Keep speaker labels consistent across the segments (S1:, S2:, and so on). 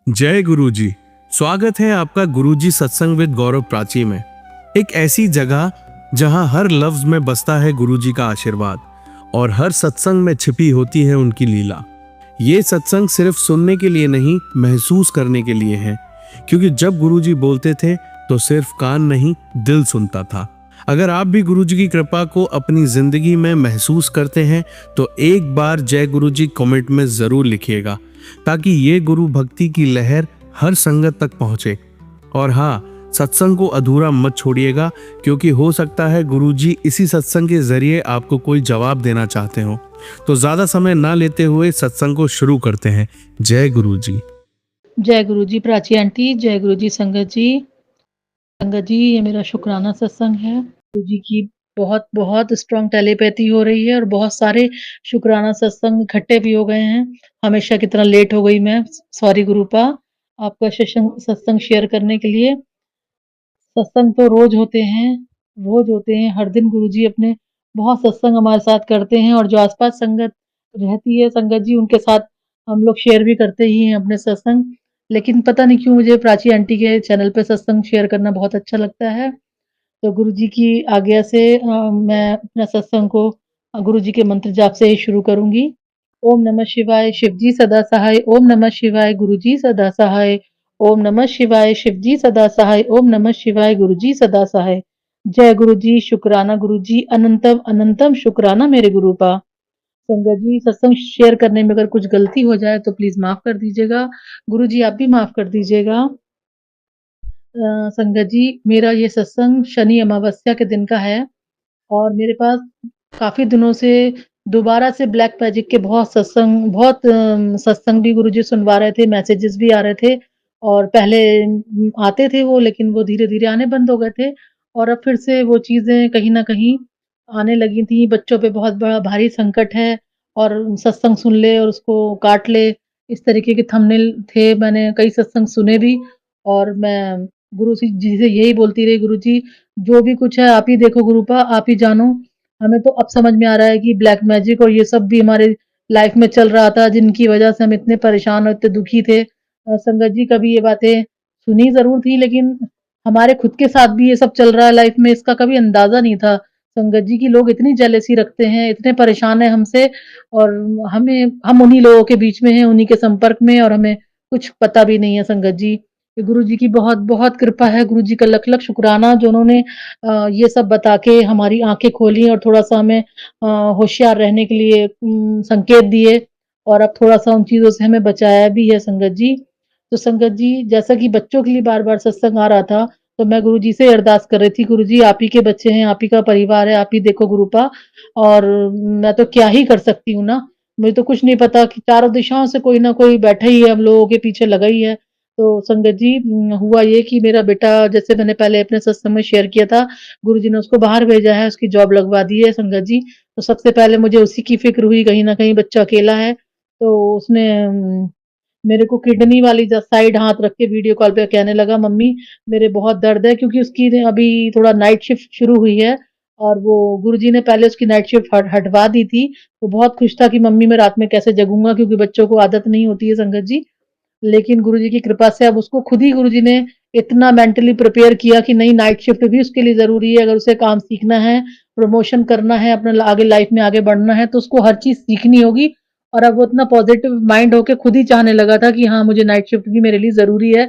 S1: जय गुरुजी। स्वागत है आपका गुरुजी सत्संग विद गौरव प्राची में। एक ऐसी जगह जहां हर लफ्ज में बसता है गुरुजी का आशीर्वाद और हर सत्संग में छिपी होती है उनकी लीला। ये सत्संग सिर्फ सुनने के लिए नहीं, महसूस करने के लिए है, क्योंकि जब गुरुजी बोलते थे तो सिर्फ कान नहीं, दिल सुनता था। अगर आप भी गुरुजी की कृपा को अपनी जिंदगी में महसूस करते हैं तो एक बार जय गुरुजी कमेंट में जरूर लिखिएगा, ताकि ये गुरु भक्ति की लहर हर संगत तक पहुंचे। और हाँ, सत्संग को अधूरा मत छोड़िएगा, क्योंकि हो सकता है गुरुजी इसी सत्संग के जरिए आपको कोई जवाब देना चाहते हो। तो ज्यादा समय ना लेते हुए सत्संग को शुरू करते हैं। जय गुरुजी।
S2: जय गुरुजी प्राची आंटी, जय गुरुजी संगत जी। संगत जी, ये मेरा शुक्राना सत्संग है। गुरुजी की बहुत बहुत स्ट्रांग टेलीपैथी हो रही है और बहुत सारे शुक्राना सत्संग इकट्ठे भी हो गए हैं। हमेशा की तरह लेट हो गई मैं, सॉरी गुरुपा, आपका सत्संग शेयर करने के लिए। सत्संग तो रोज होते हैं। हर दिन गुरुजी अपने बहुत सत्संग हमारे साथ करते हैं और जो आसपास संगत रहती है संगत जी, उनके साथ हम लोग शेयर भी करते ही हैं अपने सत्संग। लेकिन पता नहीं क्यों मुझे प्राची आंटी के चैनल पे सत्संग शेयर करना बहुत अच्छा लगता है। तो गुरुजी की आज्ञा से मैं अपना सत्संग को गुरुजी के मंत्र जाप से ही शुरू करूंगी। ओम नमः शिवाय, शिवजी सदा सहाय। ओम नमः शिवाय, गुरुजी सदा सहाय। ओम नमः शिवाय, शिवजी सदा सहाय। ओम नमः शिवाय, गुरुजी सदा सहाय। जय गुरुजी, शुक्राना गुरुजी, अनंतम अनंतम शुक्राना मेरे गुरुपा। संगत जी, सत्संग शेयर करने में अगर कुछ गलती हो जाए तो प्लीज माफ कर दीजिएगा। गुरुजी आप भी माफ कर दीजिएगा। संगत जी, मेरा ये सत्संग शनि अमावस्या के दिन का है और मेरे पास काफी दिनों से दोबारा से ब्लैक मैजिक के बहुत सत्संग भी गुरुजी सुनवा रहे थे, मैसेजेस भी आ रहे थे और पहले आते थे वो, लेकिन वो धीरे-धीरे आने बंद हो गए थे और अब फिर से वो चीज़ें कहीं न कहीं आने लगी थी। बच्चों पे बहुत बड़ा भारी संकट है और सत्संग सुन ले और उसको काट ले, इस तरीके के थंबनेल थे। मैंने कई सत्संग सुने भी और मैं गुरु जी से यही बोलती रही, गुरु जी जो भी कुछ है आप ही देखो गुरुपा, आप ही जानो। हमें तो अब समझ में आ रहा है कि ब्लैक मैजिक और ये सब भी हमारे लाइफ में चल रहा था, जिनकी वजह से हम इतने परेशान और इतने दुखी थे। संगत जी कभी ये बातें सुनी ज़रूर थी, लेकिन हमारे खुद के साथ भी ये सब चल रहा है लाइफ में, इसका कभी अंदाज़ा नहीं था। संगत जी की लोग इतनी जेलसी रखते हैं, इतने परेशान हैं हमसे और हम उन्हीं लोगों के बीच में हैं, उन्हीं के संपर्क में और हमें कुछ पता भी नहीं है संगत जी। गुरु जी की बहुत-बहुत कृपा है, गुरु जी का लख-लख शुक्राना जो उन्होंने ये सब बता के हमारी आँखें खोली और थोड़ा-सा हमें होशियार रहने के लिए संकेत दिए और अब थोड़ा-सा उन चीज़ों से हमें बचाया भी है संगत जी। तो संगत जी, जैसा कि बच्चों के लिए बार-बार सत्संग आ रहा था, तो मैं गुरु जी से अरदास कर रही थी, गुरु जी आप ही के बच्चे हैं, आप ही का परिवार है, आप ही देखो गुरुपा और मैं तो क्या ही कर सकती हूँ ना, मुझे तो कुछ नहीं पता कि चारों दिशाओं से कोई ना कोई बैठा ही है, हम लोगों के पीछे लगा ही है। तो संगत जी हुआ ये कि मेरा बेटा, जैसे मैंने पहले अपने सत्संग में शेयर किया था, गुरुजी ने उसको बाहर भेजा है, उसकी जॉब लगवा दी है संगत जी। तो सबसे पहले मुझे उसी की फ़िक्र हुई, कहीं न कहीं बच्चा अकेला है। तो उसने मेरे को किडनी वाली साइड हाथ रख के वीडियो कॉल पे कहने लगा, मम्मी मेरे बहुत दर्द है, क्योंकि उसकी अभी थोड़ा नाइट शिफ्ट शुरू हुई है और वो गुरुजी ने पहले उसकी नाइट शिफ्ट हटवा दी थी। वो बहुत खुश था कि मम्मी मैं रात में कैसे जगूँगा, क्योंकि बच्चों को आदत नहीं होती है संगत जी। लेकिन गुरुजी की कृपा से अब उसको खुद ही गुरुजी ने इतना मेंटली प्रिपेयर किया कि नहीं, नाइट शिफ्ट भी उसके लिए ज़रूरी है। अगर उसे काम सीखना है, प्रमोशन करना है, अपना आगे लाइफ में आगे बढ़ना है, तो उसको हर चीज़ सीखनी होगी और अब वो इतना पॉज़िटिव माइंड होके खुद ही चाहने लगा था कि हाँ, मुझे नाइट शिफ्ट भी मेरे लिए ज़रूरी है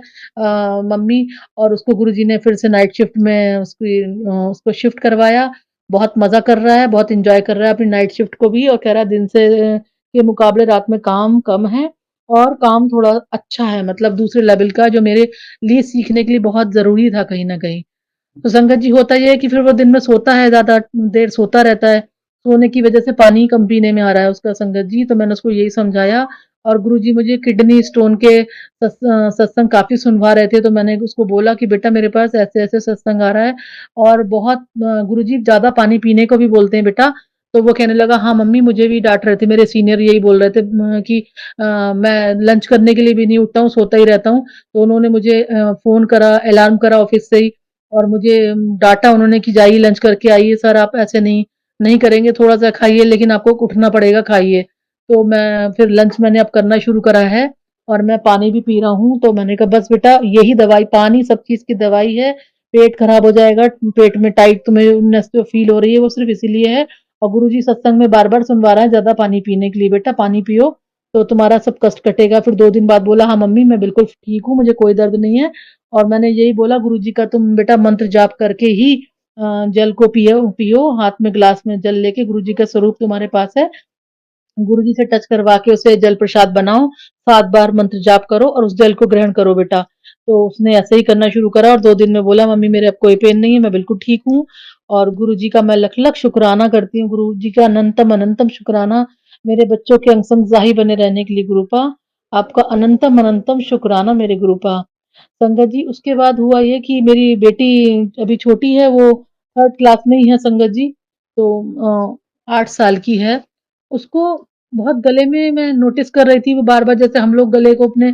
S2: मम्मी। और उसको गुरुजी ने फिर से नाइट शिफ्ट में उसको शिफ्ट करवाया। बहुत मज़ा कर रहा है, बहुत एन्जॉय कर रहा है अपनी नाइट शिफ्ट को भी और कह रहा है दिन से के मुकाबले रात में काम कम है और काम थोड़ा अच्छा है, मतलब दूसरे लेवल का, जो मेरे लिए सीखने के लिए बहुत ज़रूरी था कहीं न कहीं। तो संगत जी होता ये है कि फिर वो दिन में सोता है, ज़्यादा देर सोता रहता है। सोने की वज़ह से पानी कम पीने में आ रहा है उसका संगत जी, तो मैंने उसको यही समझाया और गुरुजी मुझे किडनी स्टोन के सत्संग काफ़ी सुनवा रहे थे, तो मैंने उसको बोला कि बेटा मेरे पास ऐसे-ऐसे सत्संग आ रहा है और बहुत गुरुजी ज़्यादा पानी पीने को भी बोलते हैं बेटा। तो वो कहने लगा, हाँ मम्मी मुझे भी डाँट रहे थे, मेरे सीनियर यही बोल रहे थे कि मैं लंच करने के लिए भी नहीं उठता हूँ, सोता ही रहता हूँ। तो उन्होंने मुझे फ़ोन करा, अलार्म करा ऑफ़िस से ही और मुझे डाँटा उन्होंने कि जाइए लंच करके आइए सर, आप ऐसे नहीं नहीं करेंगे, थोड़ा-सा खाइए लेकिन आपको उठना पड़ेगा, खाइए। तो मैं फिर लंच मैंने अब करना शुरू करा है और मैं पानी भी पी रहा हूँ। तो मैंने कहा बस बेटा यही दवाई, पानी सब चीज़ की दवाई है, पेट खराब हो जाएगा, पेट में टाइट तुम्हें फ़ील हो रही है वो सिर्फ़ इसीलिए है और गुरुजी सत्संग में बार-बार सुनवा रहा है ज़्यादा पानी पीने के लिए, बेटा पानी पियो, तो तुम्हारा सब कष्ट कटेगा। फिर 2 दिन बाद बोला हाँ मम्मी मैं बिल्कुल ठीक हूँ, मुझे कोई दर्द नहीं है और मैंने यही बोला गुरुजी का तुम बेटा मंत्र जाप करके ही जल को पियो पियो, हाथ में ग्लास में जल लेके गुरुजी का स्वरूप तुम्हारे पास है, गुरुजी से टच करवा के उसे जल प्रसाद बनाओ, 7 बार मंत्र जाप करो और उस जल को ग्रहण करो बेटा। तो उसने ऐसे ही करना शुरू करा और 2 दिन में बोला मम्मी मेरे अब कोई पेन नहीं है, मैं बिल्कुल ठीक हूँ और गुरुजी का मैं लख-लख शुक्राना करती हूँ, गुरुजी का अनंतम-अनंतम शुक्राना मेरे बच्चों के अंग-संग ज़ाही बने रहने के लिए गुरुपा, आपका अनंतम-अनंतम शुक्राना मेरे गुरुपा। संगत जी उसके बाद हुआ ये कि मेरी बेटी अभी छोटी है, वो 3rd क्लास में ही है संगत जी, तो 8 साल की है। उसको बहुत गले में मैं नोटिस कर रही थी, वो बार-बार जैसे हम लोग गले को अपने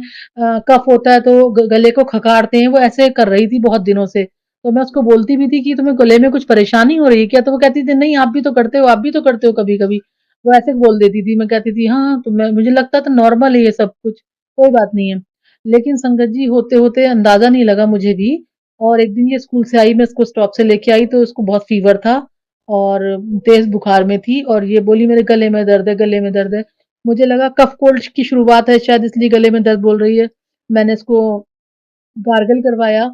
S2: कफ होता है तो गले को खकार हैं, वो ऐसे कर रही थी बहुत दिनों से। तो मैं उसको बोलती भी थी कि तुम्हें गले में कुछ परेशानी हो रही है क्या? तो वो कहती थी नहीं आप भी तो करते हो कभी-कभी। वो ऐसे बोल देती थी, मैं कहती थी हाँ, तो मैं मुझे लगता था नॉर्मल है ये सब कुछ, कोई बात नहीं है। लेकिन संगत जी होते-होते अंदाज़ा नहीं लगा मुझे भी और एक दिन ये स्कूल से आई, मैं इसको स्टॉप से लेके आई तो इसको बहुत फ़ीवर था और तेज़ बुखार में थी और ये बोली मेरे गले में दर्द है, गले में दर्द है। मुझे लगा कफ कोल्ड की शुरुआत है शायद इसलिए गले में दर्द बोल रही है। मैंने इसको गार्गल करवाया,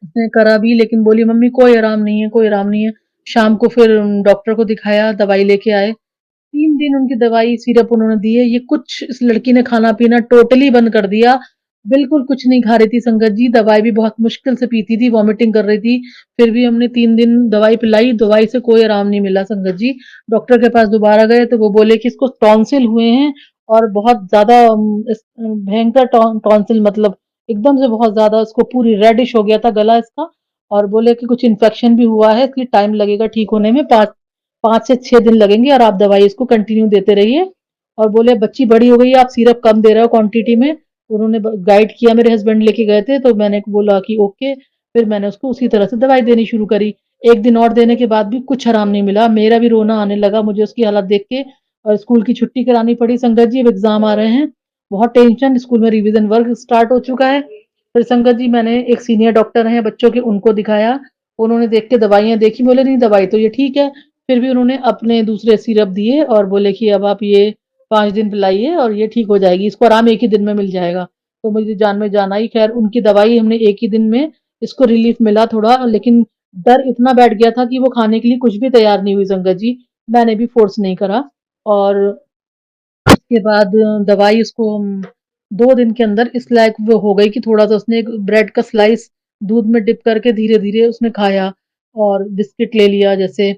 S2: उसने करा भी लेकिन बोली मम्मी कोई आराम नहीं है, कोई आराम नहीं है। शाम को फिर डॉक्टर को दिखाया, दवाई लेके आए। 3 दिन उनकी दवाई सिरप उन्होंने दिए, ये कुछ इस लड़की ने खाना-पीना टोटली बंद कर दिया। बिल्कुल कुछ नहीं खा रही थी संगत जी, दवाई भी बहुत मुश्किल से पीती थी, वॉमिटिंग कर रही थी। फिर भी हमने 3 दिन दवाई पिलाई, दवाई से कोई आराम नहीं मिला संगत जी। डॉक्टर के पास दोबारा गए तो वो बोले कि इसको टॉन्सिल हुए हैं और बहुत ज़्यादा भयंकर टॉन्सिल मतलब एकदम से बहुत ज़्यादा इसको पूरी रेडिश हो गया था गला इसका और बोले कि कुछ इन्फेक्शन भी हुआ है, इसलिए टाइम लगेगा ठीक होने में 5 से 6 दिन लगेंगे और आप दवाई इसको कंटिन्यू देते रहिए और बोले बच्ची बड़ी हो गई है, आप सिरप कम दे रहे हो क्वांटिटी में। उन्होंने गाइड किया, मेरे हस्बैंड लेके गए थे तो मैंने बोला कि ओके, फिर मैंने उसको उसी तरह से दवाई देनी शुरू करी। 1 दिन और देने के बाद भी कुछ आराम नहीं मिला, मेरा भी रोना आने लगा मुझे उसकी हालत देख के और स्कूल की छुट्टी करानी पड़ी संगत जी, अब एग्जाम आ रहे हैं, बहुत टेंशन, स्कूल में रिवीजन वर्क स्टार्ट हो चुका है। फिर संगत जी मैंने एक सीनियर डॉक्टर हैं बच्चों के उनको दिखाया, उन्होंने देख के दवाइयाँ देखी, बोले नहीं दवाई तो ये ठीक है, फिर भी उन्होंने अपने दूसरे सिरप दिए और बोले कि अब आप ये 5 दिन पिलाइए और ये ठीक हो जाएगी, इसको आराम 1 ही दिन में मिल जाएगा। तो मुझे जान में जान आई, खैर उनकी दवाई हमने 1 ही दिन में इसको रिलीफ मिला थोड़ा, लेकिन डर इतना बैठ गया था कि वो खाने के लिए कुछ भी तैयार नहीं हुई संगत जी, मैंने भी फ़ोर्स नहीं करा और उसके बाद दवाई उसको 2 दिन के अंदर इस लायक वो हो गई कि थोड़ा-सा उसने एक ब्रेड का स्लाइस दूध में डिप करके धीरे-धीरे उसने खाया और बिस्किट ले लिया जैसे।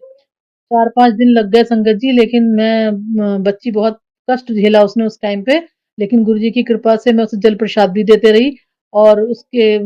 S2: 4-5 दिन लग गए संगत जी लेकिन मैं बच्ची बहुत कष्ट झेला उसने उस टाइम पे, लेकिन गुरुजी की कृपा से मैं उसे जल प्रसाद भी देते रही और उसके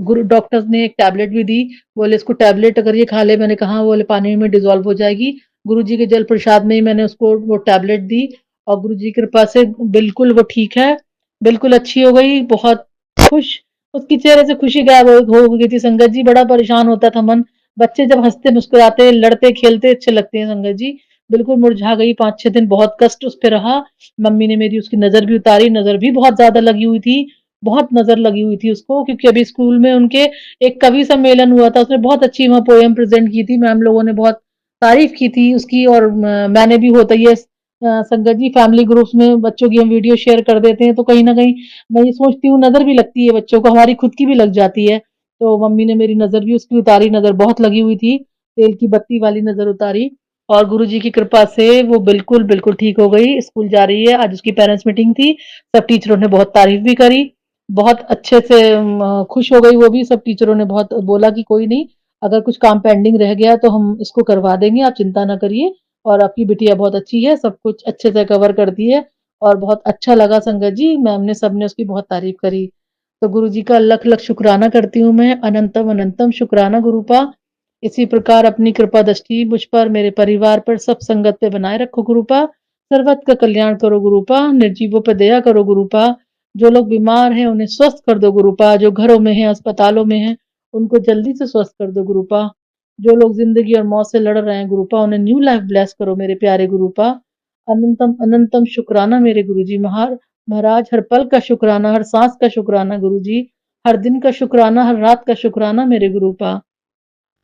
S2: गुरु डॉक्टर्स ने एक टैबलेट भी दी, बोले इसको टैबलेट अगर ये खा ले, मैंने कहा हाँ, बोले पानी में डिज़ॉल्व हो जाएगी। गुरुजी के जल प्रसाद में ही मैंने उसको वो टैबलेट दी और गुरुजी की कृपा से बिल्कुल वो ठीक है, बिल्कुल अच्छी हो गई, बहुत खुश, उसके चेहरे से खुशी गायब हो गई थी संगत जी, बड़ा परेशान होता था मन। बच्चे जब हँसते मुस्कुराते, लड़ते खेलते अच्छे लगते हैं संगत जी। बिल्कुल मुरझा गई 5-6 दिन बहुत कष्ट उस पे रहा। मम्मी ने मेरी उसकी नज़र भी उतारी, नज़र भी बहुत ज़्यादा लगी हुई थी। बहुत नज़र लगी हुई थी उसको क्योंकि अभी स्कूल में उनके एक कवि सम्मेलन हुआ था, उसने बहुत अच्छी वहाँ पोएम प्रेज़ेंट की थी। मैम लोगों ने बहुत तारीफ़ की थी उसकी और मैंने भी होता ही है संगत जी फैमिली ग्रुप्स में बच्चों की हम वीडियो शेयर कर देते हैं तो कहीं न कहीं मैं ये सोचती हूँ नज़र भी लगती है बच्चों को, हमारी खुद की भी लग जाती है। तो मम्मी ने मेरी नज़र भी उसकी उतारी, नज़र बहुत लगी हुई थी, तेल की बत्ती वाली नज़र उतारी और गुरुजी की कृपा से वो बिल्कुल ठीक हो गई, स्कूल जा रही है। आज उसकी पेरेंट्स मीटिंग थी, सब टीचरों ने बहुत तारीफ़ भी करी, बहुत अच्छे से खुश हो गई वो भी, सब टीचरों ने बहुत बोला कि कोई नहीं, अगर कुछ काम पेंडिंग रह गया तो हम इसको करवा देंगे, आप चिंता ना करिए और आपकी बिटिया बहुत अच्छी है, सब कुछ अच्छे से कवर करती है और बहुत अच्छा लगा संगत जी, मैम ने सबने उसकी बहुत तारीफ़ करी। तो गुरुजी का लख-लख शुक्राना करती हूँ मैं, अनंतम-अनंतम शुक्राना गुरूपा। इसी प्रकार अपनी कृपा दृष्टि मुझ पर, मेरे परिवार पर, सब संगत पे बनाए रखो गुरूपा। सर्वत्र का कल्याण करो गुरूपा, निर्जीवों पे दया करो गुरूपा। जो लोग बीमार हैं उन्हें स्वस्थ कर दो गुरूपा, जो घरों में हैं, अस्पतालों में हैं, उनको जल्दी से स्वस्थ कर दो गुरूपा। जो लोग ज़िंदगी और मौत से लड़ रहे हैं गुरूपा, उन्हें न्यू लाइफ ब्लेस करो मेरे प्यारे गुरूपा। अनंतम अनंतम शुक्राना मेरे गुरुजी महार महाराज हर पल का शुक्राना, हर सांस का शुक्राना गुरुजी, हर दिन का शुक्राना, हर रात का शुक्राना मेरे गुरुपा।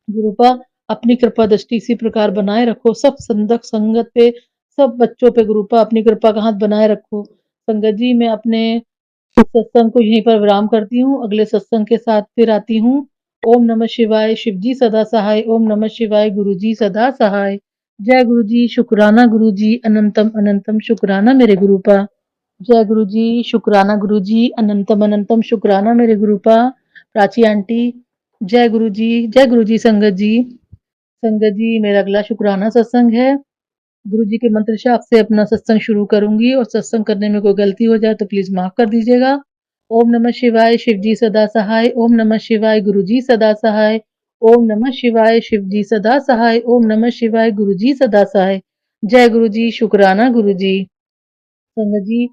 S2: गुरुपा अपनी कृपा दृष्टि इसी प्रकार बनाए रखो, सब संगत पे, सब बच्चों पे गुरुपा अपनी कृपा का हाथ बनाए रखो। संगत जी, मैं अपने इस सत्संग को यहीं पर विराम करती हूँ, अगले सत्संग के साथ फिर आती हूँ। ओम नमः शिवाय, शिव जी सदा सहाय, ओम नमः शिवाय, गुरु जी सदा सहाय। जय गुरु जी, शुक्राना गुरु जी, अनंतम अनंतम शुक्राना मेरे गुरुपा। जय गुरु जी, शुक्राना गुरु जी, अनंतम अनंतम शुक्राना मेरे गुरुपा। प्राची आंटी, जय गुरु जी, जय गुरु जी संगत जी। संगत जी, मेरा अगला शुक्राना सत्संग है। गुरु जी के मंत्र से आपसे अपना सत्संग शुरू करूंगी और सत्संग करने में कोई गलती हो जाए तो प्लीज माफ कर दीजिएगा। ओम नमः शिवाय, शिव जी सदा सहाय, ओम नमः शिवाय, गुरु जी सदा सहाय, ओम नमः शिवाय, शिव जी सदा सहाय, ओम नमः शिवाय, गुरु जी सदा सहाय। जय गुरु जी, शुक्राना गुरु जी। संगत जी,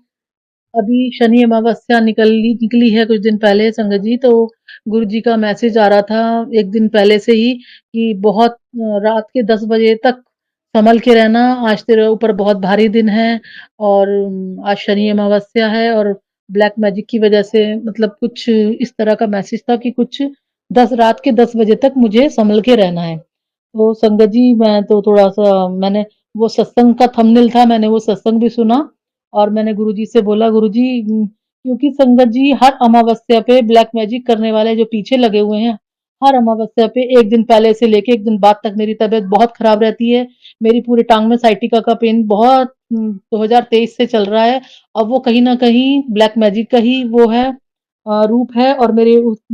S2: अभी शनि अमावस्या निकली है कुछ दिन पहले संगत जी, तो गुरु जी का मैसेज आ रहा था एक दिन पहले से ही कि बहुत रात के 10 बजे तक संभल के रहना, आज तेरे ऊपर बहुत भारी दिन है और आज शनि अमावस्या है और ब्लैक मैजिक की वजह से मतलब कुछ इस तरह का मैसेज था कि कुछ 10 रात के 10 बजे तक मुझे संभल के रहना है। तो संगत जी, मैं तो थोड़ा-सा मैंने वो सत्संग का थंबनेल था, मैंने वो सत्संग भी सुना और मैंने गुरुजी से बोला गुरुजी क्योंकि संगत जी हर अमावस्या पे ब्लैक मैजिक करने वाले जो पीछे लगे हुए हैं, हर अमावस्या पे 1 दिन पहले से लेके 1 दिन बाद तक मेरी तबीयत बहुत खराब रहती है। मेरी पूरी टाँग में साइटिका का पेन बहुत 2023 से चल रहा है। अब वो कहीं न कहीं ब्लैक मैजिक का ही वो है रूप है और मेरे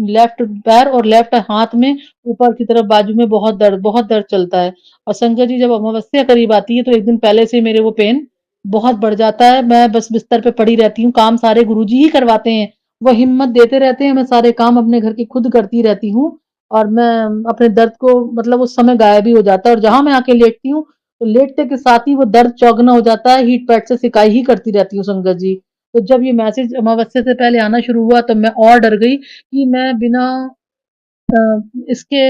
S2: लेफ्ट पैर और लेफ्ट हाथ में ऊपर की तरफ बाजू में बहुत दर्द चलता है। और संगत जी, जब अमावस्या करीब आती है तो 1 दिन पहले से मेरे वो पेन बहुत बढ़ जाता है। मैं बस बिस्तर पे पड़ी रहती हूँ, काम सारे गुरुजी ही करवाते हैं। वो हिम्मत देते रहते हैं, मैं सारे काम अपने घर के खुद करती रहती हूँ और मैं अपने दर्द को मतलब उस समय गायब ही हो जाता है और जहाँ मैं आके लेटती हूँ, तो लेटते के साथ ही वो दर्द चौगुना हो जाता है, हीट पैड से सिकाई ही करती रहती हूँ संगत जी। तो जब ये मैसेज अमावस्या से पहले आना शुरू हुआ, तब मैं और डर गई कि मैं बिना अ, इसके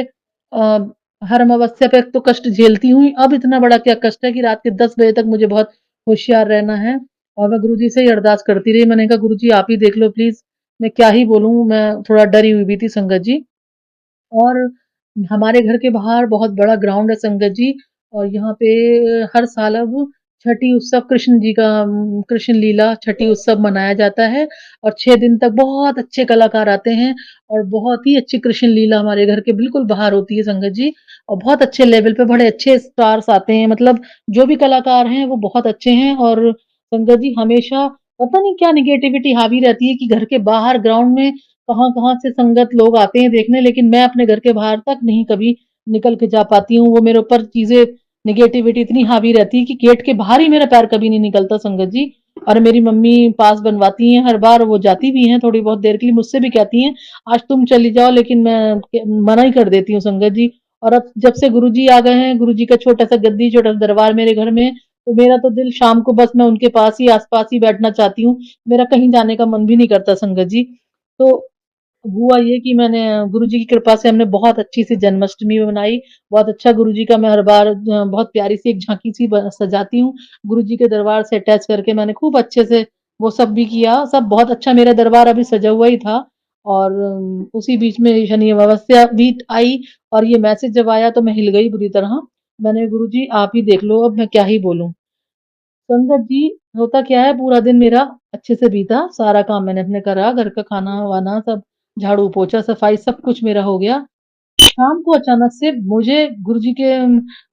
S2: हर अमावस्या पे तो कष्ट झेलती हूँ ही, अब इतना बड़ा क्या कष्ट है कि रात के 10 बजे तक मुझे बहुत होशियार रहना है और मैं गुरुजी से ही अरदास करती रही। मैंने कहा गुरुजी आप ही देख लो प्लीज़, मैं क्या ही बोलूँ, मैं थोड़ा डरी हुई भी थी संगत जी। और हमारे घर के बाहर बहुत बड़ा ग्राउंड है संगत जी और यहाँ पे हर साल अब छठी उत्सव कृष्ण जी का कृष्ण लीला छठी उत्सव मनाया जाता है और 6 दिन तक बहुत अच्छे कलाकार आते हैं और बहुत ही अच्छी कृष्ण लीला हमारे घर के बिल्कुल बाहर होती है संगत जी और बहुत अच्छे लेवल पे बड़े अच्छे स्टार्स आते हैं मतलब जो भी कलाकार हैं वो बहुत अच्छे हैं और संगत जी हमेशा पता नहीं क्या नेगेटिविटी हावी रहती है कि घर के बाहर ग्राउंड में कहाँ-कहाँ से संगत लोग आते हैं देखने लेकिन मैं अपने घर के बाहर तक नहीं कभी निकल के जा पाती हूँ। वो मेरे ऊपर चीज़ें नेगेटिविटी इतनी हावी रहती है कि गेट के बाहर ही मेरा पैर कभी नहीं निकलता संगत जी। और मेरी मम्मी पास बनवाती हैं हर बार वो जाती भी हैं थोड़ी बहुत देर के लिए मुझसे भी कहती हैं आज तुम चली जाओ लेकिन मैं मना ही कर देती हूँ संगत जी। और अब जब से गुरुजी आ गए हैं, गुरुजी का छोटा-सा गद्दी, छोटा-सा दरबार मेरे घर में, तो मेरा तो दिल शाम को बस मैं उनके पास ही आस-पास ही बैठना चाहती हूँ। मेरा कहीं जाने का मन भी नहीं करता संगत जी। तो हुआ ये कि मैंने गुरुजी की कृपा से हमने बहुत अच्छी सी जन्माष्टमी मनाई। बहुत अच्छा गुरुजी का मैं हर बार बहुत प्यारी सी एक झांकी सी सजाती हूँ। गुरुजी के दरबार से अटैच करके मैंने खूब अच्छे से वो सब भी किया। सब बहुत अच्छा मेरा दरबार अभी सजा हुआ ही था और उसी बीच में शनि अमावस्या भी आई और ये मैसेज जब आया तो मैं हिल गई बुरी तरह। मैंने गुरुजी आप ही देख लो अब मैं क्या ही बोलूँ। संगत जी, होता क्या है पूरा दिन मेरा अच्छे से बीता, सारा काम मैंने अपने करा, घर का खाना-वाना सब झाड़ू-पोछा, सफाई सब कुछ मेरा हो गया। शाम को अचानक से मुझे गुरुजी के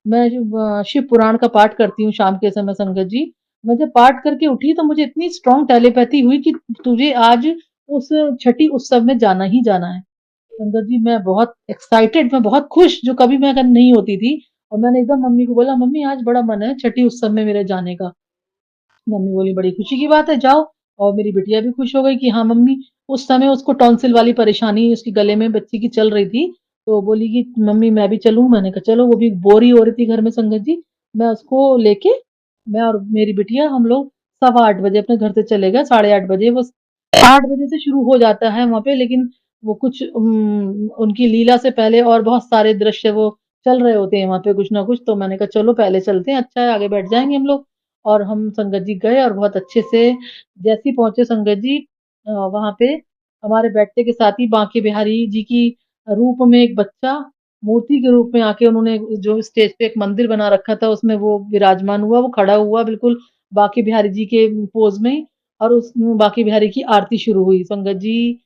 S2: मैं शिव पुराण का पाठ करती हूँ शाम के समय संगत जी। मैं जब पाठ करके उठी तो मुझे इतनी स्ट्रॉन्ग टेलीपैथी हुई कि तुझे आज उस छठी उत्सव में जाना ही जाना है। संगत जी मैं बहुत एक्साइटेड मैं बहुत खुश जो कभी मैं अगर नहीं होती थी और मैंने एकदम मम्मी को बोला मम्मी आज बड़ा मन है छठी उत्सव में मेरे जाने का। मम्मी बोली बड़ी खुशी की बात है जाओ और मेरी बिटिया भी खुश हो गई कि हाँ मम्मी उस समय उसको टॉन्सिल वाली परेशानी उसके गले में बच्ची की चल रही थी तो बोली कि मम्मी मैं भी चलूं मैंने कहा चलो वो भी बोर ही हो रही थी घर में संगत जी मैं उसको लेके मैं और मेरी बिटिया हम लोग 8:15 बजे अपने घर से चले गए 8:30 बजे वो 8 बजे से शुरू हो जाता है वहां पे लेकिन वो कुछ उनकी लीला से पहले और बहुत सारे दृश्य वो चल रहे होते हैं वहां पे कुछ ना कुछ तो मैंने कहा चलो पहले चलते हैं अच्छा है आगे बैठ जाएंगे हम लोग और हम संगत जी गए और बहुत अच्छे से जैसे ही पहुँचे संगत जी वहाँ पे हमारे बैठने के साथ ही बांके बिहारी जी की रूप में एक बच्चा मूर्ति के रूप में आके उन्होंने जो स्टेज पे एक मंदिर बना रखा था उसमें वो विराजमान हुआ, वो खड़ा हुआ बिल्कुल बांके बिहारी जी के पोज़ में और उस बांके बिहारी की आरती शुरू हुई। संगत जी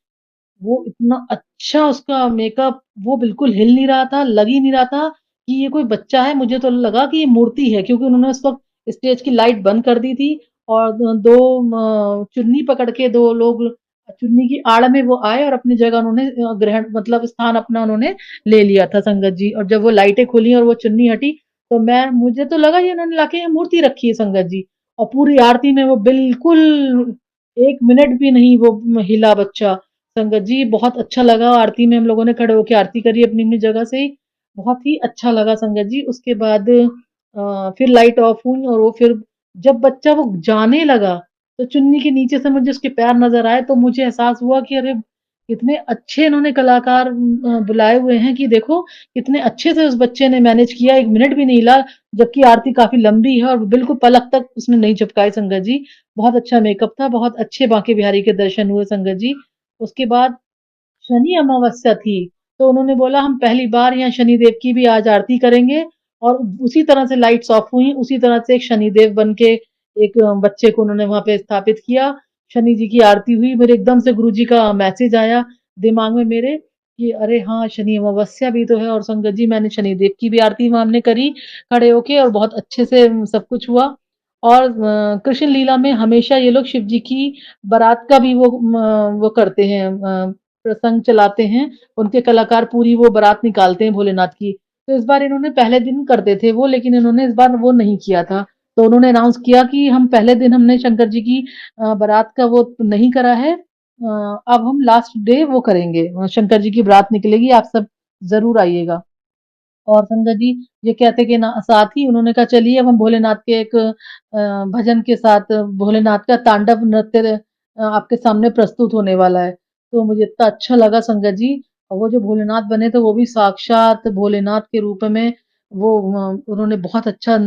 S2: वो इतना अच्छा उसका मेकअप वो बिल्कुल हिल नहीं रहा था, लग ही नहीं रहा था कि ये कोई बच्चा है, मुझे तो लगा कि ये मूर्ति है क्योंकि उन्होंने उस वक़्त स्टेज की लाइट बंद कर दी थी और 2 चुन्नी पकड़ के 2 लोग चुन्नी की आड़ में वो आए और अपनी जगह उन्होंने ग्रहण मतलब स्थान अपना उन्होंने ले लिया था संगत जी और जब वो लाइटें खुली और वो चुन्नी हटी, तो मुझे तो लगा ये उन्होंने लाके यहाँ मूर्ति रखी है संगत जी और पूरी आरती में वो बिल्कुल 1 मिनट भी नहीं वो हिला बच्चा। संगत जी बहुत अच्छा लगा आरती में हम लोगों ने खड़े होके आरती करी अपनी-अपनी जगह से ही, बहुत ही अच्छा लगा संगत जी। उसके बाद फिर लाइट ऑफ हुई और वो फिर जब बच्चा वो जाने लगा, तो चुन्नी के नीचे से मुझे उसके पैर नज़र आए तो मुझे एहसास हुआ कि अरे! कितने अच्छे इन्होंने कलाकार बुलाए हुए हैं कि देखो कितने अच्छे से उस बच्चे ने मैनेज किया, 1 मिनट भी नहीं हिला, जबकि आरती काफ़ी लंबी है और बिल्कुल पलक तक उसने नहीं झपकाई संगत जी। बहुत अच्छा मेकअप था, बहुत अच्छे बांके बिहारी के दर्शन हुए संगत जी। उसके बाद शनि अमावस्या थी, तो उन्होंने बोला हम पहली बार यहाँ शनिदेव की भी आज आरती करेंगे और उसी तरह से लाइट्स ऑफ हुई, उसी तरह से एक शनिदेव बन के एक बच्चे को उन्होंने वहाँ पे स्थापित किया। शनि जी की आरती हुई, मेरे एकदम से गुरुजी का मैसेज आया दिमाग में मेरे कि अरे हाँ, शनि अमावस्या भी तो है और संगत जी मैंने शनिदेव की भी आरती वहाँ हमने करी खड़े होके और बहुत अच्छे से सब कुछ हुआ। और कृष्ण लीला में हमेशा ये लोग शिव जी की बारात का भी वो करते हैं प्रसंग चलाते हैं, उनके कलाकार पूरी वो बारात निकालते हैं भोलेनाथ की। तो इस बार इन्होंने पहले दिन करते थे वो, लेकिन इन्होंने इस बार वो नहीं किया था। तो उन्होंने अनाउंस किया कि हम पहले दिन हमने शंकर जी की बारात का वो नहीं करा है अब हम लास्ट डे वो करेंगे शंकर जी की बारात निकलेगी, आप सब ज़रूर आइएगा। और संगत जी ये कहते के ना साथ ही उन्होंने कहा चलिए अब हम भोलेनाथ के एक भजन के साथ भोलेनाथ का तांडव नृत्य आपके सामने प्रस्तुत होने वाला है। तो मुझे इतना अच्छा लगा संगत जी और वो जो भोलेनाथ बने थे वो भी साक्षात भोलेनाथ के रूप में वो उन्होंने बहुत अच्छा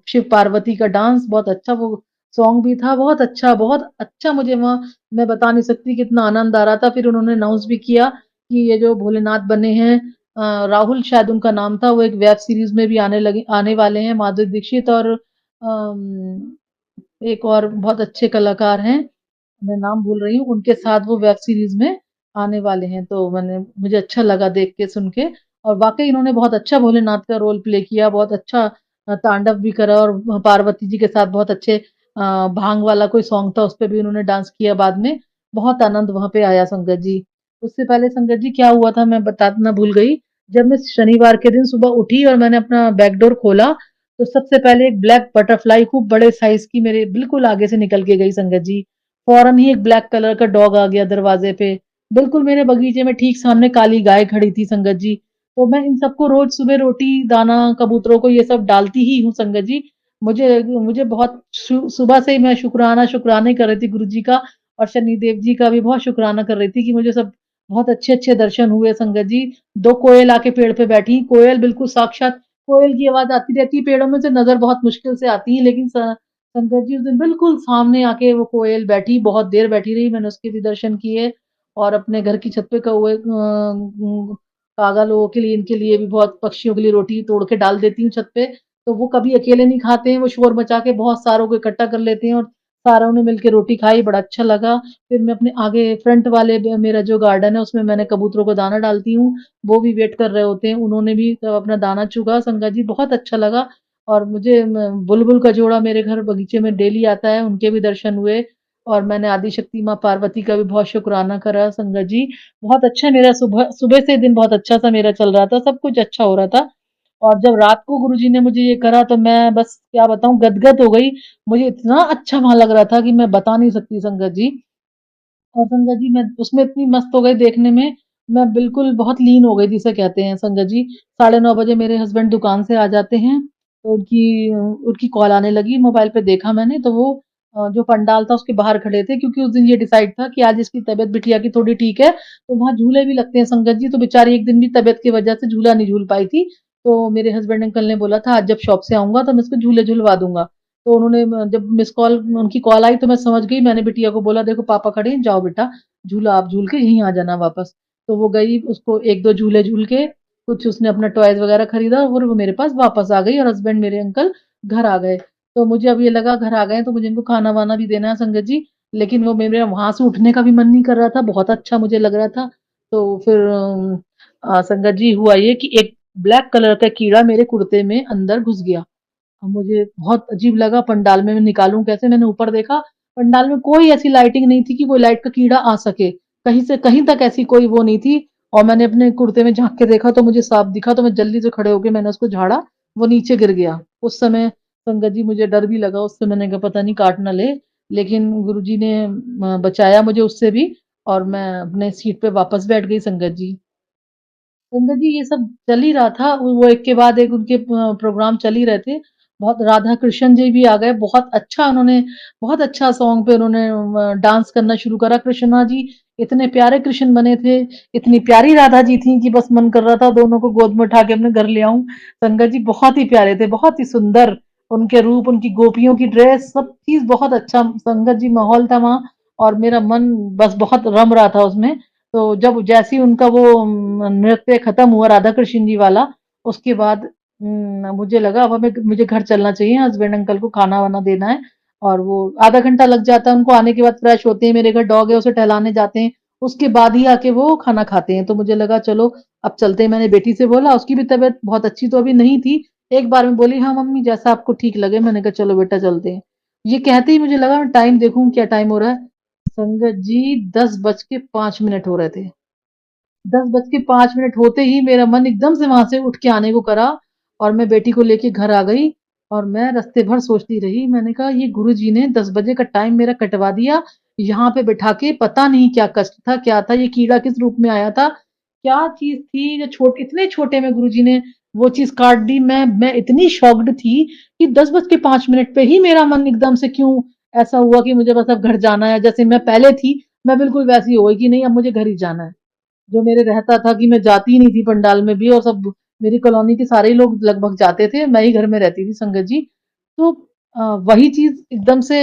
S2: शिव पार्वती का डांस बहुत अच्छा वो सॉन्ग भी था बहुत अच्छा मुझे वहाँ मैं बता नहीं सकती कितना आनंद आ रहा था। फिर उन्होंने अनाउंस भी किया कि ये जो भोलेनाथ बने हैं राहुल शायद उनका नाम था, वो एक वेब सीरीज़ में भी आने वाले हैं, माधुरी दीक्षित और एक और बहुत अच्छे कलाकार हैं, मैं नाम भूल रही हूँ, उनके साथ वो वेब सीरीज़ में आने वाले हैं, तो मुझे अच्छा लगा देख के, सुन के और वाक़ई इन्होंने बहुत अच्छा भोलेनाथ का रोल प्ले किया, बहुत अच्छा तांडव भी करा और पार्वती जी के साथ बहुत अच्छे भांग वाला कोई सॉन्ग था, उसपे भी उन्होंने डांस किया बाद में, बहुत आनंद वहाँ पे आया संगत जी। उससे पहले संगत जी क्या हुआ था मैं बताना भूल गई, जब मैं शनिवार के दिन सुबह उठी और मैंने अपना बैक डोर खोला, तो सबसे पहले एक ब्लैक बटरफ्लाई खूब बड़े साइज़ की मेरे बिल्कुल आगे से निकल के गई संगत जी। फ़ौरन ही एक ब्लैक कलर का डॉग आ गया दरवाज़े पे। बिल्कुल मेरे बगीचे में ठीक सामने काली गाय खड़ी थी संगत जी। तो मैं इन सबको रोज़ सुबह रोटी, दाना, कबूतरों को ये सब डालती ही हूँ संगत जी। मुझे मुझे बहुत सुबह से ही मैं शुक्राना ही कर रही थी गुरुजी का और शनिदेव जी का भी बहुत शुक्राना कर रही थी कि मुझे सब बहुत अच्छे-अच्छे दर्शन हुए संगत जी। 2 कोयल आके पेड़ पे बैठी, कोयल बिल्कुल साक्षात कोयल की आवाज़ आती रहती है, पेड़ों में से नज़र बहुत मुश्किल से आती है लेकिन शंकर जी उस दिन बिल्कुल सामने आके वो कोयल बैठी, बहुत देर बैठी रही, मैंने उसके भी दर्शन किए और अपने घर की छत पे कौए कागा लोगों के लिए, इनके लिए भी बहुत पक्षियों के लिए रोटी तोड़ के डाल देती हूँ छत पे, तो वो कभी अकेले नहीं खाते हैं, वो शोर मचा के बहुत सारों को इकट्ठा कर लेते हैं और सारों ने मिलके रोटी खाई, बड़ा अच्छा लगा। फिर मैं अपने आगे फ्रंट वाले मेरा जो गार्डन है, उसमें मैंने कबूतरों को दाना डालती हूँ, वो भी वेट कर रहे होते हैं, उन्होंने भी अपना दाना चुगा, संगत जी बहुत अच्छा लगा। और मुझे बुलबुल का जोड़ा मेरे घर बगीचे में डेली आता है, उनके भी दर्शन हुए और मैंने आदिशक्ति माँ पार्वती का भी बहुत शुकराना करा संगत जी। बहुत अच्छा मेरा सुबह सुबह से दिन बहुत अच्छा-सा मेरा चल रहा था, सब कुछ अच्छा हो रहा था और जब रात को गुरुजी ने मुझे ये करा तो मैं बस क्या बताऊँ गदगद हो गई। मुझे इतना अच्छा वहाँ लग रहा था कि मैं बता नहीं सकती संगत जी। और संगत जी मैं उसमें इतनी मस्त हो गई देखने में, मैं बिल्कुल बहुत लीन हो गई जिसे कहते हैं संगत जी। साढ़े 9 बजे मेरे हस्बैंड दुकान से आ जाते हैं, तो उनकी कॉल आने लगी, मोबाइल पे देखा मैंने तो वो जो पंडाल था उसके बाहर खड़े थे क्योंकि उस दिन ये डिसाइड था कि आज इसकी तबीयत बिटिया की थोड़ी ठीक है, तो वहाँ झूले भी लगते हैं संगत जी, तो बेचारी एक दिन भी तबीयत की वजह से झूला नहीं झूल पाई थी। तो मेरे हस्बैंड अंकल ने बोला था आज जब शॉप से आऊँगा तो मैं इसको झूले झुलवा दूँगा। तो उन्होंने जब मिस कॉल उनकी कॉल आई तो मैं समझ गई। मैंने बिटिया को बोला देखो पापा खड़े हैं, जाओ बेटा झूला आप झूल के यहीं आ जाना वापस। तो वो गई, उसको 1-2 झूले झूल के कुछ उसने अपना टॉयज़ वगैरह खरीदा और वो मेरे पास वापस आ गई और हस्बैंड मेरे अंकल घर आ गए। तो मुझे अब ये लगा घर आ गए हैं तो मुझे इनको खाना-वाना भी देना है संगत जी। लेकिन वो मेरे वहाँ से उठने का भी मन नहीं कर रहा था, बहुत अच्छा मुझे लग रहा था। तो फिर संगत जी हुआ ये कि एक ब्लैक कलर का कीड़ा मेरे कुर्ते में अंदर घुस गया। अब मुझे बहुत अजीब लगा, पंडाल में मैं निकालूँ कैसे? मैंने ऊपर देखा, पंडाल में कोई ऐसी लाइटिंग नहीं थी कि कोई लाइट का कीड़ा आ सके। कहीं से कहीं तक ऐसी कोई वो नहीं थी और मैंने अपने कुर्ते में झाँक के देखा तो मुझे साँप दिखा तो मैं जल्दी से खड़े होके मैंने उसको झाड़ा, वो नीचे गिर गया। उस समय संगत जी मुझे डर भी लगा उससे, मैंने कहा पता नहीं काट ना ले, लेकिन गुरुजी ने बचाया मुझे उससे भी और मैं अपने सीट पे वापस बैठ गई संगत जी। संगत जी ये सब चल ही रहा था, वो एक के बाद एक उनके प्रोग्राम चल ही रहे थे। बहुत राधा कृष्ण जी भी आ गए, बहुत अच्छा उन्होंने बहुत अच्छा सॉन्ग पे उन्होंने डांस करना शुरू करा। कृष्णा जी इतने प्यारे कृष्ण बने थे, इतनी प्यारी राधा जी थी कि बस मन कर रहा था दोनों को गोद में उठा के अपने घर ले आऊं। संगत जी बहुत ही प्यारे थे, बहुत ही सुंदर उनके रूप, उनकी गोपियों की ड्रेस, सब चीज बहुत अच्छा संगत जी माहौल था वहां और मेरा मन बस बहुत रम रहा था उसमें। तो जब जैसे ही उनका वो नृत्य खत्म हुआ राधा कृष्ण जी वाला, उसके बाद मुझे लगा अब हमें मुझे घर चलना चाहिए, हस्बैंड अंकल को खाना वाना देना है और वो आधा घंटा लग जाता है उनको आने के बाद, फ्रेश होते हैं, मेरे घर डॉग है उसे टहलाने जाते हैं, उसके बाद ही आके वो खाना खाते हैं। तो मुझे लगा चलो अब चलते हैं। मैंने बेटी से बोला, उसकी भी तबीयत बहुत अच्छी तो अभी नहीं थी, एक बार में बोली हाँ मम्मी जैसा आपको ठीक लगे। मैंने कहा चलो बेटा चलते हैं। ये कहते ही मुझे लगा मैं टाइम देखूं क्या टाइम हो रहा है। संगत जी 10:05 हो रहे थे। 10:05 होते ही मेरा मन एकदम से वहां से उठ के आने को करा और मैं बेटी को लेके घर आ गई और मैं रास्ते भर सोचती रही। मैंने कहा ये गुरुजी ने 10 बजे का टाइम मेरा कटवा दिया, यहाँ पे बिठा के पता नहीं क्या कष्ट था, क्या था, ये कीड़ा किस रूप में आया था, क्या चीज थी जो इतने छोटे में गुरुजी ने वो चीज काट दी। मैं इतनी शॉक्ड थी कि 10:05 पे ही मेरा मन एकदम से क्यों ऐसा हुआ कि मुझे बस अब घर जाना है। जैसे मैं पहले थी मैं बिल्कुल वैसी हो गई कि नहीं अब मुझे घर ही जाना है। जो मेरे रहता था कि मैं जाती ही नहीं थी पंडाल में भी और सब मेरी कॉलोनी के सारे ही लोग लगभग जाते थे, मैं ही घर में रहती थी संगत जी। तो वही चीज एकदम से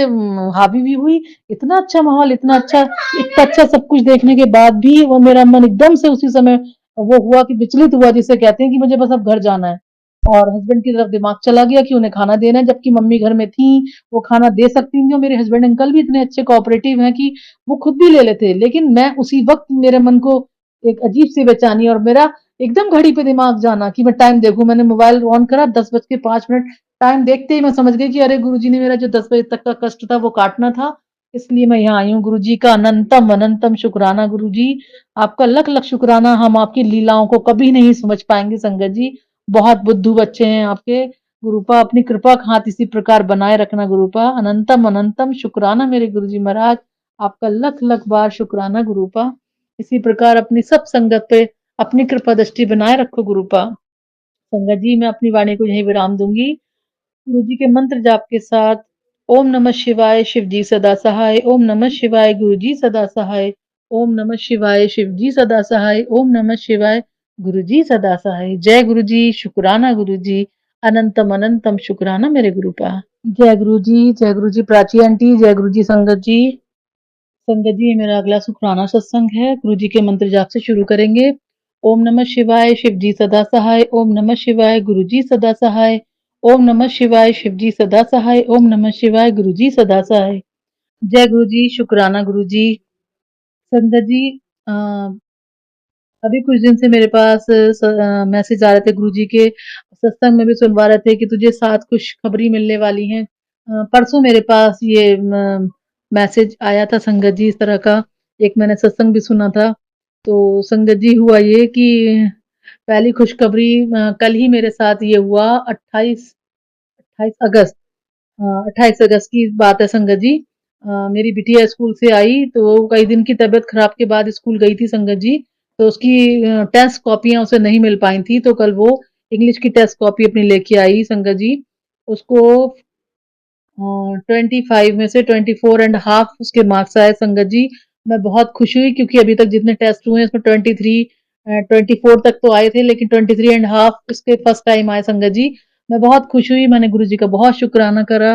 S2: हावी भी हुई। इतना अच्छा माहौल, इतना अच्छा सब कुछ देखने के बाद भी वो मेरा मन एकदम से उसी समय वो हुआ कि विचलित हुआ, जिसे कहते हैं कि मुझे बस अब घर जाना है। और हस्बैंड की तरफ दिमाग चला गया कि उन्हें खाना देना है, जबकि मम्मी घर में थी, वो खाना दे सकती थी और मेरे हस्बैंड अंकल भी इतने अच्छे कोऑपरेटिव हैं कि वो खुद भी ले लेते। लेकिन मैं उसी वक्त मेरे मन को एक अजीब सी बेचैनी और मेरा एकदम घड़ी पे दिमाग जाना कि मैं टाइम देखूं। मैंने मोबाइल ऑन करा, 10:05 टाइम देखते ही मैं समझ गई कि अरे गुरुजी ने मेरा जो 10 बजे तक का कष्ट था वो काटना था। इसलिए मैं यहाँ आई हूँ। गुरुजी का अनंतम अनंतम शुक्राना गुरुजी, आपका लख लख शुक्राना। हम आपकी लीलाओं को कभी नहीं समझ पाएंगे संगत जी, बहुत बुद्धू बच्चे हैं आपके। गुरुपा अपनी कृपा का हाथ इसी प्रकार बनाए रखना गुरुपा। अनंतम अनंतम शुक्राना मेरे गुरुजी महाराज, आपका लख लख बार शुक्राना गुरुपा। इसी प्रकार अपनी सब संगत पे अपनी कृपा दृष्टि बनाए रखो गुरुपा। संगत जी मैं अपनी वाणी को यहीं विराम दूंगी गुरु जी के मंत्र जाप के साथ। ओम नमः शिवाय, शिव जी सदा सहाय। ओम नमः शिवाय, गुरु जी सदा सहाय। ओम नमः शिवाय, शिव जी सदा सहाय। ओम नमः शिवाय, गुरु जी सदा सहाय। जय गुरु जी, शुक्राना गुरु जी, अनंतम अनंतम शुक्राना मेरे गुरुपा। जय गुरु जी, जय गुरु जी प्राची आंटी, जय गुरु जी संगत जी। संगत जी, ये मेरा अगला शुक्राना सत्संग है। गुरु जी के मंत्र जाप से शुरू करेंगे। ओम नमः शिवाय, शिव जी सदा सहाय। ओम नमः शिवाय, गुरु जी सदा सहाय। ओम नमः शिवाय, शिव जी सदा सहाय। ओम नमः शिवाय, गुरु जी सदा सहाय। जय गुरु जी, शुक्राना गुरु जी। संगत जी, अ, अभी कुछ दिन से मेरे पास मैसेज आ रहे थे गुरु जी के, सत्संग में भी सुनवा रहे थे कि तुझे 7 खुशखबरी मिलने वाली हैं। परसों मेरे पास ये मैसेज आया था संगत जी इस तरह का, एक मैंने सत्संग भी सुना था। तो संगत जी हुआ ये कि पहली खुशखबरी कल ही मेरे साथ ये हुआ। 28 28 अगस्त 28 अगस्त की बात है संगत जी। मेरी बिटिया स्कूल से आई तो वो कई दिन की तबीयत खराब के बाद स्कूल गई थी संगत जी। तो उसकी टेस्ट कॉपियां उसे नहीं मिल पाई थी, तो कल वो इंग्लिश की टेस्ट कॉपी अपनी लेके आई संगत जी। उसको 25 में से 24.5 उसके मार्क्स आए संगत जी। मैं बहुत खुश हुई क्योंकि अभी तक जितने टेस्ट हुए हैं उसमें 24 तक तो आए थे, लेकिन 23.5 उसके फर्स्ट टाइम आए संगत जी। मैं बहुत खुश हुई, मैंने गुरु जी का बहुत शुक्राना करा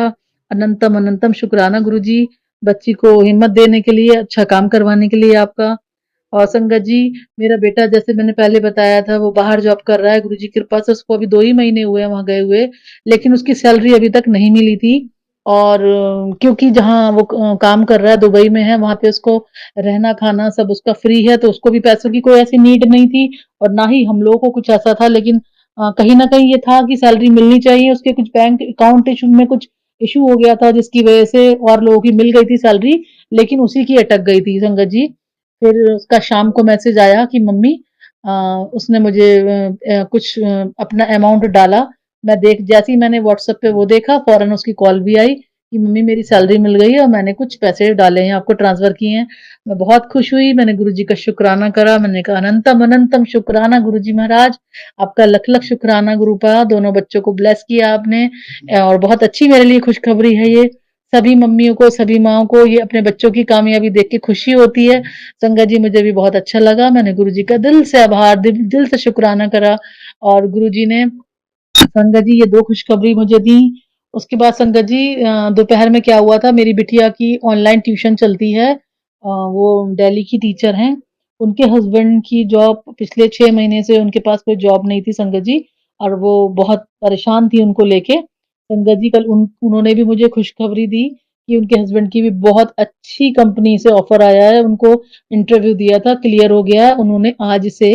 S2: अनंतम अनंतम शुक्राना गुरुजी, बच्ची को हिम्मत देने के लिए, अच्छा काम करवाने के लिए आपका। और संगत जी, मेरा बेटा जैसे मैंने पहले बताया था वो बाहर जॉब कर रहा है, गुरुजी की कृपा से उसको अभी 2 ही महीने हुए हैं वहाँ गए हुए, लेकिन उसकी सैलरी अभी तक नहीं मिली थी। और क्योंकि जहाँ वो काम कर रहा है दुबई में है, वहाँ पे उसको रहना खाना सब उसका फ्री है, तो उसको भी पैसों की कोई ऐसी नीड नहीं थी और ना ही हम लोगों को कुछ ऐसा था। लेकिन कहीं न कहीं ये था कि सैलरी मिलनी चाहिए, उसके कुछ बैंक अकाउंट इश्यू में कुछ इश्यू हो गया था जिसकी वजह से और लोगों की मिल गई थी सैलरी, लेकिन उसी की अटक गई थी संगत जी। फिर उसका शाम को मैसेज आया कि मम्मी अ, उसने मुझे कुछ अपना अमाउंट डाला। मैं देख जैसे ही मैंने व्हाट्सएप पे वो देखा फौरन उसकी कॉल भी आई कि मम्मी मेरी सैलरी मिल गई है और मैंने कुछ पैसे डाले हैं आपको ट्रांसफर किए हैं। मैं बहुत खुश हुई, मैंने गुरुजी का शुक्राना करा, मैंने कहा अनंतम अनंतम शुक्राना गुरुजी महाराज, आपका लख लख शुक्राना गुरुपा, दोनों बच्चों को ब्लेस किया आपने। और बहुत अच्छी मेरे लिए खुशखबरी है ये। सभी मम्मियों को, सभी माँओं को ये अपने बच्चों की कामयाबी देख के खुशी होती है। संगत जी मुझे भी बहुत अच्छा लगा, मैंने गुरुजी का दिल से आभार, दिल से शुक्राना करा और गुरुजी ने संगत जी ये 2 खुशखबरी मुझे दी। उसके बाद संगत जी दोपहर में क्या हुआ था, मेरी बिटिया की ऑनलाइन ट्यूशन चलती है। वो दिल्ली की टीचर हैं। उनके हस्बैंड की जॉब पिछले 6 महीने से उनके पास कोई जॉब नहीं थी संगत जी, और वो बहुत परेशान थी उनको लेके। संगत जी कल उन्होंने भी मुझे खुशखबरी दी कि उनके हस्बैंड की भी बहुत अच्छी कंपनी से ऑफर आया है। उनको इंटरव्यू दिया था, क्लियर हो गया है। उन्होंने आज से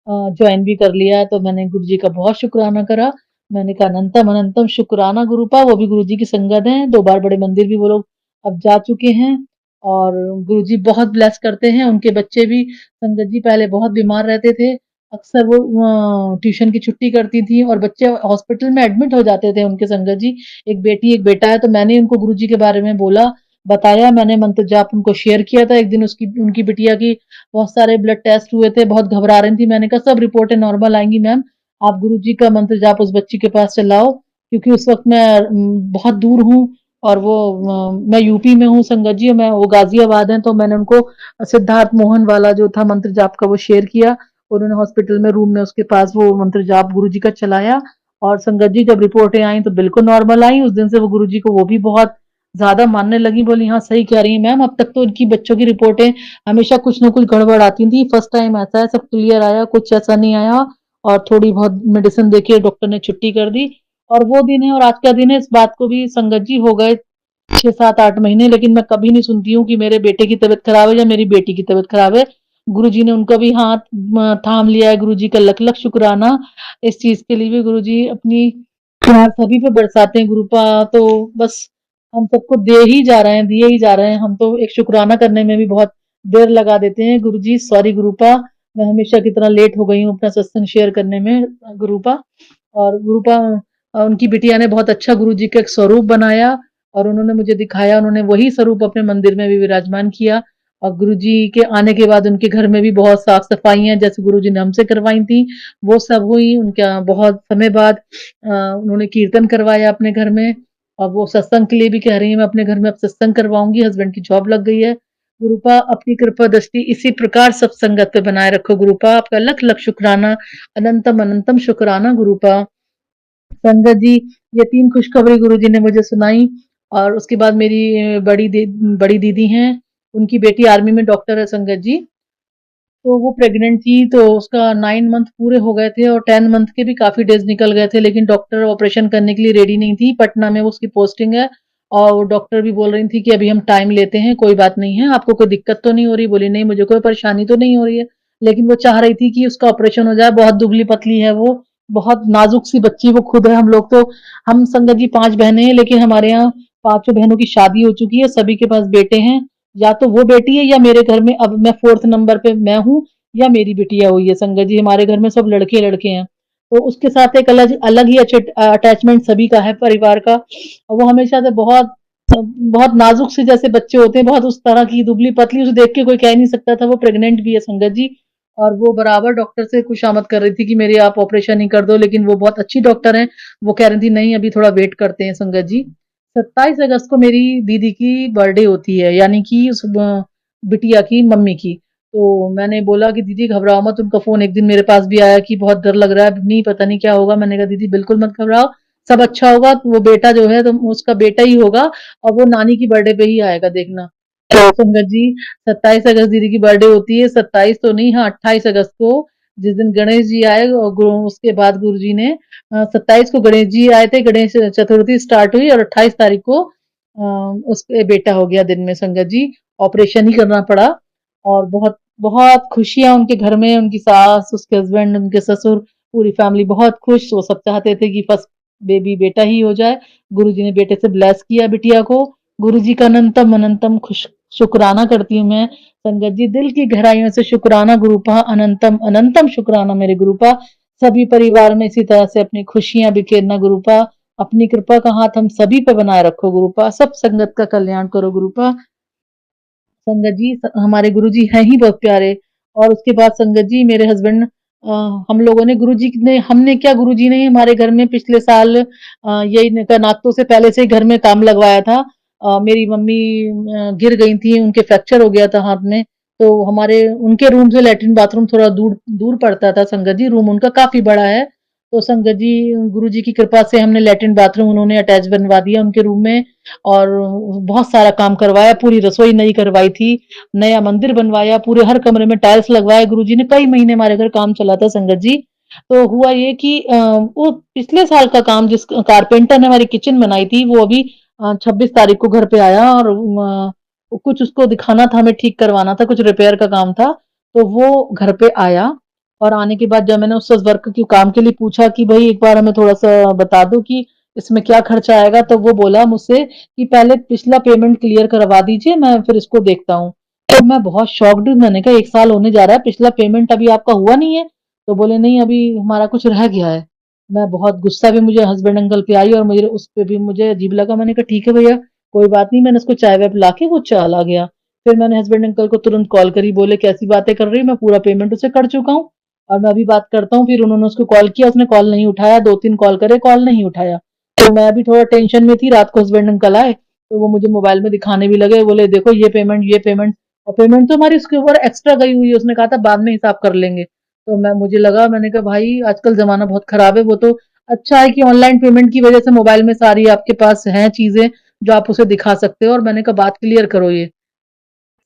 S2: जॉइन भी कर लिया है। तो मैंने गुरुजी का बहुत शुक्राना करा। मैंने कहा अनंतम अनंतम शुक्राना गुरुपा, वो भी गुरुजी की संगत हैं, 2 बार बड़े मंदिर भी वो लोग अब जा चुके हैं और गुरुजी बहुत ब्लेस करते हैं। उनके बच्चे भी संगत जी पहले बहुत बीमार रहते थे, अक्सर वो ट्यूशन की छुट्टी करती थी और बच्चे हॉस्पिटल में एडमिट हो जाते थे उनके संगत जी। एक बेटी एक बेटा है, तो मैंने उनको गुरुजी के बारे में बोला, बताया, मैंने मंत्र जाप उनको शेयर किया था। एक दिन उसकी उनकी बिटिया की बहुत सारे ब्लड टेस्ट हुए थे, बहुत घबरा रही थी। मैंने कहा सब रिपोर्टें नॉर्मल आएंगी मैम, आप गुरुजी का मंत्र जाप उस बच्ची के पास चलाओ, क्योंकि उस वक्त मैं बहुत दूर हूँ और वो मैं यूपी में हूँ संगत जी, मैं वो गाजियाबाद हैं। तो मैंने उनको सिद्धार्थ मोहन वाला जो था मंत्र जाप का वो शेयर किया। उन्होंने हॉस्पिटल में रूम में उसके पास वो मंत्र जाप गुरुजी का चलाया और संगत जी जब रिपोर्टें आई तो बिल्कुल नॉर्मल आई। उस दिन से वो गुरुजी को वो भी बहुत ज्यादा मानने लगी, बोली हाँ सही कह रही है मैम, अब तक तो इनकी बच्चों की रिपोर्टें हमेशा कुछ ना कुछ गड़बड़ आती थी, फर्स्ट टाइम ऐसा है सब क्लियर आया, कुछ ऐसा नहीं आया। और थोड़ी बहुत मेडिसिन देके डॉक्टर ने छुट्टी कर दी। और वो दिन है और आज का दिन है, इस बात को भी संगत जी हो गए 6 7 8 महीने, लेकिन मैं कभी नहीं सुनती हूँ कि मेरे बेटे की तबीयत खराब है या मेरी बेटी की तबीयत खराब है। गुरुजी ने उनका भी हाथ थाम लिया है, गुरुजी का लख लख शुक्राना। इस चीज के लिए भी गुरुजी अपनी प्यार सभी पे बरसाते हैं गुरुपा। तो बस हम सबको दे ही जा रहे हैं, दिए ही जा रहे हैं। हम तो एक शुक्राना करने में भी बहुत देर लगा देते हैं। गुरुजी सॉरी गुरुपा, मैं हमेशा की तरह लेट हो गई हूँ अपना सत्संग शेयर करने में गुरुपा। और गुरुपा उनकी बिटिया ने बहुत अच्छा गुरुजी का एक स्वरूप बनाया और उन्होंने मुझे दिखाया, उन्होंने वही स्वरूप अपने मंदिर में भी विराजमान किया। और गुरुजी के आने के बाद उनके घर में भी बहुत साफ सफाइयां जैसे गुरुजी ने हमसे करवाई थी वो सब हुई। उनका बहुत समय बाद उन्होंने कीर्तन करवाया अपने घर में और वो सत्संग के लिए भी कह रही है मैं अपने घर में अब सत्संग करवाऊंगी, हस्बैंड की जॉब लग गई है। गुरुपा अपनी कृपा दृष्टि इसी प्रकार सब संगत पे बनाए रखो गुरुपा, आपका लख लख शुक्राना, अनंतम अनंतम शुक्राना गुरुपा। संगत जी ये 3 खुशखबरी गुरुजी ने मुझे सुनाई। और उसके बाद मेरी बड़ी दीदी हैं, उनकी बेटी आर्मी में डॉक्टर है संगत जी। तो वो प्रेग्नेंट थी, तो उसका 9 मंथ पूरे हो गए थे और 10 मंथ के भी काफी डेज निकल गए थे, लेकिन डॉक्टर ऑपरेशन करने के लिए रेडी नहीं थी। पटना में वो उसकी पोस्टिंग है और डॉक्टर भी बोल रही थी कि अभी हम टाइम लेते हैं, कोई बात नहीं है, आपको कोई दिक्कत तो नहीं हो रही? बोली नहीं मुझे कोई परेशानी तो नहीं हो रही है, लेकिन वो चाह रही थी कि उसका ऑपरेशन हो जाए। बहुत दुबली पतली है वो, बहुत नाजुक सी बच्ची वो खुद है। हम लोग तो हम संगत जी 5 बहनें हैं, लेकिन हमारे यहाँ पांचों बहनों की शादी हो चुकी है, सभी के पास बेटे हैं। या तो वो बेटी है या मेरे घर में अब मैं 4th नंबर पे मैं हूँ या मेरी बिटिया हुई है संगत जी। हमारे घर में सब लड़के लड़के हैं, तो उसके साथ एक अलग अलग ही अटैचमेंट सभी का है परिवार का। और वो हमेशा से बहुत बहुत नाजुक से जैसे बच्चे होते हैं, बहुत उस तरह की दुबली पतली, उसे देख के कोई कह ही नहीं सकता था वो प्रेग्नेंट भी है संगत जी। और वो बराबर डॉक्टर से खुशामद कर रही थी कि मेरी आप ऑपरेशन ही कर दो, लेकिन वो बहुत अच्छी डॉक्टर हैं, वो कह रही थी नहीं अभी थोड़ा वेट करते हैं संगत जी। 27 अगस्त को मेरी दीदी की बर्थडे होती है, यानी कि उस बिटिया की मम्मी की। तो मैंने बोला कि दीदी घबराओ मत, उनका फोन एक दिन मेरे पास भी आया कि बहुत डर लग रहा है, नहीं पता नहीं क्या होगा। मैंने कहा दीदी बिल्कुल मत घबराओ, सब अच्छा होगा तो वो बेटा जो है तो उसका बेटा ही होगा और वो नानी की बर्थडे पे ही आएगा देखना। तो संगत जी 27 अगस्त दीदी की बर्थडे होती है, 27 तो नहीं, हाँ 28 अगस्त को, जिस दिन गणेश जी आए और उसके बाद गुरुजी ने 27 को गणेश जी आए थे, गणेश चतुर्थी स्टार्ट हुई और 28 तारीख को उसके बेटा हो गया दिन में संगत जी। ऑपरेशन ही करना पड़ा और बहुत बहुत खुशियां उनके घर में, उनकी सास, उसके हस्बैंड, उनके ससुर, पूरी फैमिली बहुत खुश। वो सब चाहते थे कि फर्स्ट बेबी बेटा ही हो जाए। गुरुजी ने बेटे से ब्लेस किया बिटिया को। गुरुजी का अनंतम अनंतम खुश शुक्राना करती हूँ मैं संगत जी, दिल की गहराइयों से शुक्राना गुरुपा, अनंतम अनंतम शुक्राना मेरे गुरुपा। सभी परिवार में इसी तरह से अपनी खुशियां बिखेरना गुरुपा। अपनी कृपा का हाथ हम सभी पे बनाए रखो गुरुपा। सब संगत का कल्याण करो गुरुपा। संगत जी हमारे गुरुजी हैं ही बहुत प्यारे। और उसके बाद संगत जी मेरे हस्बैंड, हम लोगों ने गुरुजी ने, हमने क्या, गुरुजी ने हमारे घर में पिछले साल यही नागपंचमी से पहले से ही घर में काम लगवाया था। मेरी मम्मी गिर गई थी, उनके फ्रैक्चर हो गया था हाथ में। तो हमारे उनके रूम से लैट्रिन बाथरूम थोड़ा दूर दूर पड़ता था संगत जी, रूम उनका काफी बड़ा है। तो संगत जी गुरुजी की कृपा से हमने लैट्रिन बाथरूम उन्होंने अटैच बनवा दिया उनके रूम में। और बहुत सारा काम करवाया, पूरी रसोई नई करवाई थी, नया मंदिर बनवाया, पूरे हर कमरे में टाइल्स लगवाए। गुरुजी ने कई महीने हमारे घर काम चला था संगत जी। तो हुआ ये कि वो पिछले साल का काम जिस कारपेंटर ने हमारी किचन बनाई थी वो अभी 26 तारीख को घर पे आया और कुछ उसको दिखाना था, हमें ठीक करवाना था, कुछ रिपेयर का काम था। तो वो घर पे आया और आने के बाद जब मैंने उससे उस वर्क के काम के लिए पूछा कि भाई एक बार हमें थोड़ा सा बता दो कि इसमें क्या खर्चा आएगा, तो वो बोला मुझसे कि पहले पिछला पेमेंट क्लियर करवा दीजिए, मैं फिर इसको देखता हूँ। तो मैं बहुत शॉक्ड हूँ, मैंने कहा 1 साल होने जा रहा है, पिछला पेमेंट अभी आपका हुआ नहीं है? तो बोले नहीं अभी हमारा कुछ रह गया है। मैं बहुत गुस्सा भी मुझे हस्बैंड अंकल पे आई और मुझे उस पे भी मुझे अजीब लगा। मैंने कहा ठीक है भैया, कोई बात नहीं। मैंने उसको चाय वाय पिला के वो चला गया। फिर मैंने हस्बैंड अंकल को तुरंत कॉल करी, बोले कैसी बातें कर रही है, मैं पूरा पेमेंट उसे कर चुका हूँ और मैं अभी बात करता हूँ। फिर उन्होंने उसको कॉल किया, उसने कॉल नहीं उठाया, 2-3 कॉल करे, कॉल नहीं उठाया। तो मैं भी थोड़ा टेंशन में थी। रात को हस्बैंड अंकल आए तो वो मुझे मोबाइल में दिखाने भी लगे, बोले देखो ये पेमेंट, ये पेमेंट। और पेमेंट तो हमारी उसके ऊपर एक्स्ट्रा गई हुई है, उसने कहा था बाद में हिसाब कर लेंगे। तो मैं, मुझे लगा, मैंने कहा भाई आजकल जमाना बहुत खराब है। वो तो अच्छा है कि ऑनलाइन पेमेंट की वजह से मोबाइल में सारी आपके पास हैं चीजें जो आप उसे दिखा सकते हो। और मैंने कहा बात क्लियर करो ये।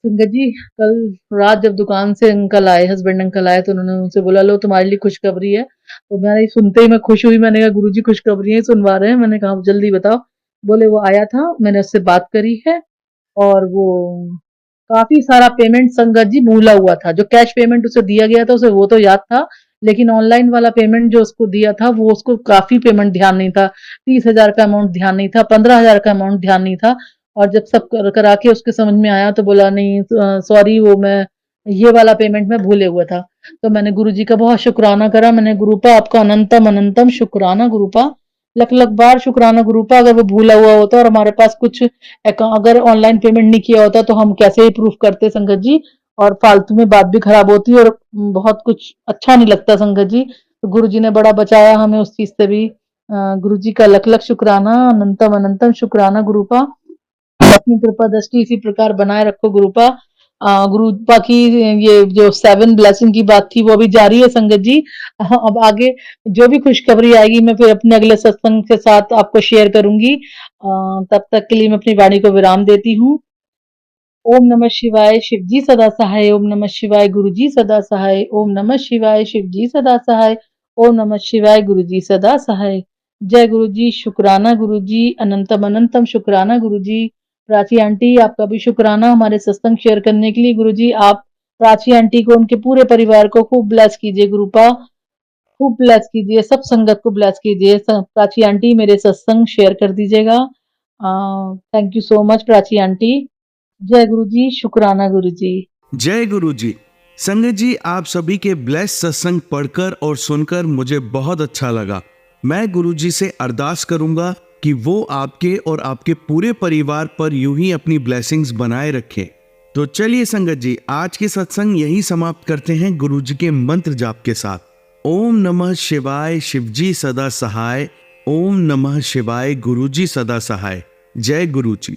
S2: संगत जी कल रात जब दुकान से अंकल आए, हस्बैंड अंकल आए, तो उन्होंने उनसे बोला लो तुम्हारे लिए खुशखबरी है। तो मैंने सुनते ही मैं खुश हुई, मैंने कहा गुरुजी खुशखबरी ही सुनवा रहे हैं। मैंने कहा जल्दी बताओ। बोले वो आया था, मैंने उससे बात करी है और वो काफी सारा पेमेंट संगत जी भूला हुआ था। जो कैश पेमेंट उसे दिया गया था उसे वो तो याद था, लेकिन ऑनलाइन वाला पेमेंट जो उसको दिया था वो उसको काफी पेमेंट ध्यान नहीं था। 30,000 का अमाउंट ध्यान नहीं था, 15,000 का अमाउंट ध्यान नहीं था। और जब सब करा के उसके समझ में आया तो बोला नहीं सॉरी, वो मैं ये वाला पेमेंट मैं भूले हुआ था। तो मैंने गुरुजी का बहुत शुक्राना करा। मैंने गुरुपा आपका अनंतम अनंतम शुक्राना गुरुपा, लख लख बार शुक्राना गुरुपा। अगर वो भूला हुआ होता और हमारे पास कुछ अगर ऑनलाइन पेमेंट नहीं किया होता तो हम कैसे ही प्रूफ करते संगत जी। और फालतू में बात भी खराब होती और बहुत कुछ अच्छा नहीं लगता संगत जी। तो गुरु जी ने बड़ा बचाया हमें उस चीज से भी। गुरु जी का लख लख शुक्राना, अनंतम अनंतम शुक्राना गुरुपा। अपनी कृपा दृष्टि इसी प्रकार बनाए रखो गुरुपा। गुरुपा की ये जो 7 ब्लेसिंग की बात थी वो अभी जारी है संगत जी। अब आगे जो भी खुशखबरी आएगी मैं फिर अपने अगले सत्संग के साथ आपको शेयर करूंगी। तब तक के लिए मैं अपनी वाणी को विराम देती हूँ। ओम नमः शिवाय, शिव जी सदा सहाय। ओम नमः शिवाय, गुरु जी सदा सहाय। ओम नमः शिवाय, शिव जी सदा सहाय। ओम नमः शिवाय, गुरु जी सदा सहाय। जय गुरु जी, शुक्राना गुरु जी, अनंतम अनंतम शुक्राना गुरु जी। प्राची आंटी आपका भी शुक्राना हमारे सत्संग शेयर करने के लिए। गुरु जी आप प्राची आंटी को, उनके पूरे परिवार को खूब ब्लेस कीजिए गुरुपा, खूब ब्लेस कीजिए, सब संगत को ब्लेस कीजिए। प्राची आंटी मेरे सत्संग शेयर कर दीजिएगा। Thank you so much Prachi aunty. जय गुरु जी, शुक्राना गुरु जी।
S1: जय गुरु जी। संगत जी आप सभी के ब्लेस सत्संग पढ़कर और सुनकर मुझे बहुत अच्छा लगा। मैं गुरु जी से अरदास करूंगा कि वो आपके और आपके पूरे परिवार पर यूं ही अपनी ब्लेसिंग्स बनाए रखें। तो चलिए संगत जी आज के सत्संग यही समाप्त करते हैं गुरु जी के मंत्र जाप के साथ। ओम नमः शिवाय, शिवजी सदा सहाय। ओम नमः शिवाय, गुरु जी सदा सहाय। जय गुरु जी।